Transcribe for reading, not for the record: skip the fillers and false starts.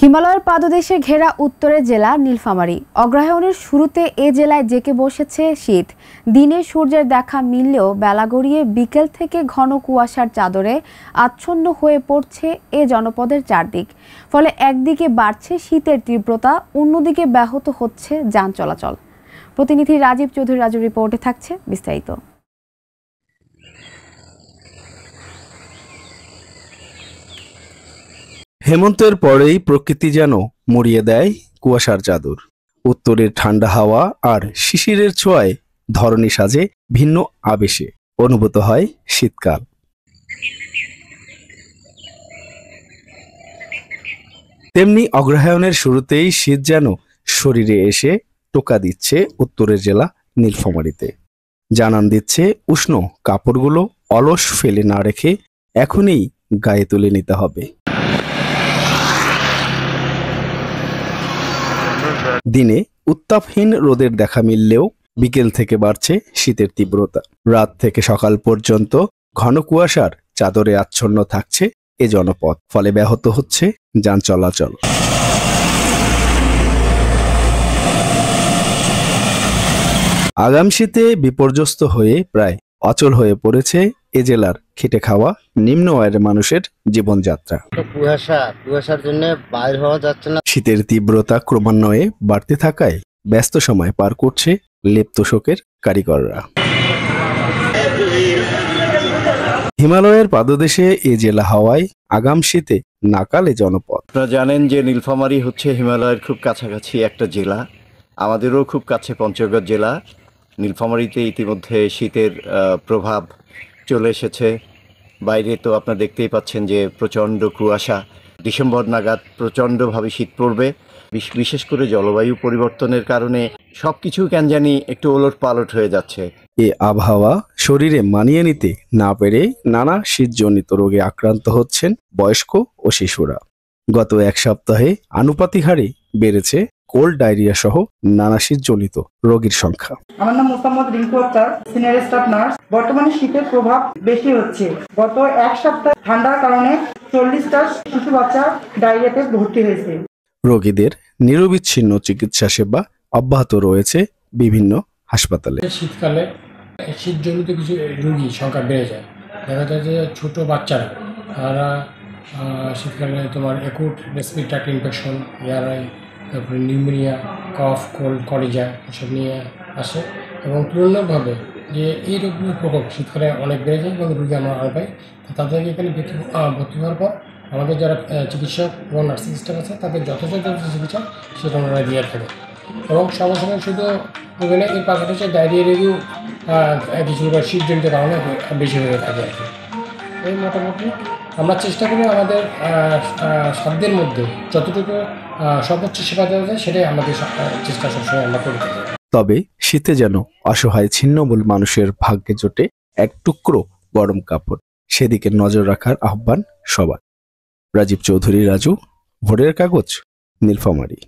হিমালয়ের পাদদেশে ঘেরা উত্তরের জেলা নীলফামারী। অগ্রহায়ণের শুরুতে এ জেলায় জেঁকে বসেছে শীত। দিনে সূর্যের দেখা মিললেও বেলা গড়িয়ে বিকেল থেকে ঘন কুয়াশার চাদরে আচ্ছন্ন হয়ে পড়ছে এ জনপদের চারদিক। ফলে একদিকে বাড়ছে শীতের তীব্রতা, অন্যদিকে ব্যাহত হচ্ছে যান চলাচল। প্রতিনিধি রাজীব চৌধুরী রাজুর রিপোর্টে থাকছে বিস্তারিত। হেমন্তের পরেই প্রকৃতি যেন মুড়িয়ে দেয় কুয়াশার চাদর। উত্তরের ঠান্ডা হাওয়া আর শিশিরের ছোঁয়ায় ধরণী সাজে ভিন্ন আবেশে অনুভূত হয় শীতকাল। তেমনি অগ্রহায়ণের শুরুতেই শীত যেন শরীরে এসে টোকা দিচ্ছে উত্তরের জেলা নীলফামারীতে। জানান দিচ্ছে উষ্ণ কাপড়গুলো অলস ফেলে না রেখে এখনই গায়ে তুলে নিতে হবে। দিনে উত্তাপহীন রোদের দেখা মিললেও বিকেল থেকে বাড়ছে শীতের তীব্রতা। রাত থেকে সকাল পর্যন্ত ঘন কুয়াশার চাদরে আচ্ছন্ন থাকছে এ জনপদ। ফলে ব্যাহত হচ্ছে যান চলাচল। আগাম শীতে বিপর্যস্ত হয়ে প্রায় অচল হয়ে পড়েছে এ জেলার খেটে খাওয়া নিম্ন আয়ের মানুষের জীবনযাত্রা। কুয়াশার জন্য বাইরে হওয়া যাচ্ছে না। শীতের তীব্রতা ক্রমান্বয়ে বাড়তে থাকায় ব্যস্ত সময় পার করছে লেপ তোশকের কারিগররা। হিমালয়ের পাদদেশে এ জেলা হওয়ায় আগাম শীতে নাকালে জনপদ। আপনারা জানেন যে নীলফামারী হচ্ছে হিমালয়ের খুব কাছাকাছি একটা জেলা। আমাদেরও খুব কাছে পঞ্চগড় জেলা। নীলফামারীতে ইতিমধ্যে শীতের প্রভাব চলে এসেছে। বাইরে তো আপনারা দেখতেই পাচ্ছেন যে প্রচণ্ড কুয়াশা। ডিসেম্বর নাগাদ প্রচণ্ডভাবে শীত পড়বে। বিশেষ করে জলবায়ু পরিবর্তনের কারণে সবকিছু কেন জানি একটু ওলটপালট হয়ে যাচ্ছে। এ আবহাওয়া শরীরে মানিয়ে নিতে না পেরে নানা শীতজনিত রোগে আক্রান্ত হচ্ছেন বয়স্ক ও শিশুরা। গত এক সপ্তাহে আনুপাতিক হারে বেড়েছে কোল্ড ডায়রিয়া সহ নানা শীতজনিত রোগীর সংখ্যা। আমার নাম Mohammad Rinku Akter, senior staff nurse. বর্তমানে শীতের প্রভাব বেশি হচ্ছে। গত এক সপ্তাহ ঠান্ডার কারণে 40টা শিশু বাচ্চা ডায়রিয়াতে ভর্তি হয়েছে। রোগীদের নিরবিচ্ছিন্ন চিকিৎসা সেবা অব্যাহত রয়েছে বিভিন্ন হাসপাতালে। শীতকালে শীতজনিত কিছু রোগী সংখ্যা বেড়ে যায়। দেখা যায় যে ছোট বাচ্চারা তারা শীতকালে তোমার অ্যাকুট রেসপিরেটরি ইনফেকশন, এআরআই, তারপরে নিউমোনিয়া, কফ, কোল্ড, কলিজা এসব নিয়ে আসে এবং তুলনাভাবে যে এই রোগগুলোর প্রকোপ শীতকালে অনেক বেড়ে যায় এবং রোগী আমরা আরও পাই। তাদেরকে এখানে ভর্তি হওয়ার পর আমাদের যারা চিকিৎসক এবং নার্সিং স্টাফ আছে তাদের যথাযথ চিকিৎসা সেটা ওনারা দিয়ে থাকে এবং সঙ্গে সঙ্গে শুধু ওখানে এর পাশাপাশি ডায়রিয়া রোগীও কিছু শীতজনিত কারণে বেশি হয়ে থাকে আর কি। এই মোটামুটি আমরা চেষ্টা করি আমাদের সাধ্যের মধ্যে যতটুকু সর্বোচ্চ সেবা দেওয়া যায় সেটাই আমাদের চেষ্টা সবসময় আমরা করে থাকি। তবে শীতে যেন অসহায় ছিন্নমূল মানুষের ভাগ্যে জোটে এক টুকরো গরম কাপড়, সেদিকে নজর রাখার আহ্বান সবার। রাজীব চৌধুরী রাজু, ভোরের কাগজ, নীলফামারী।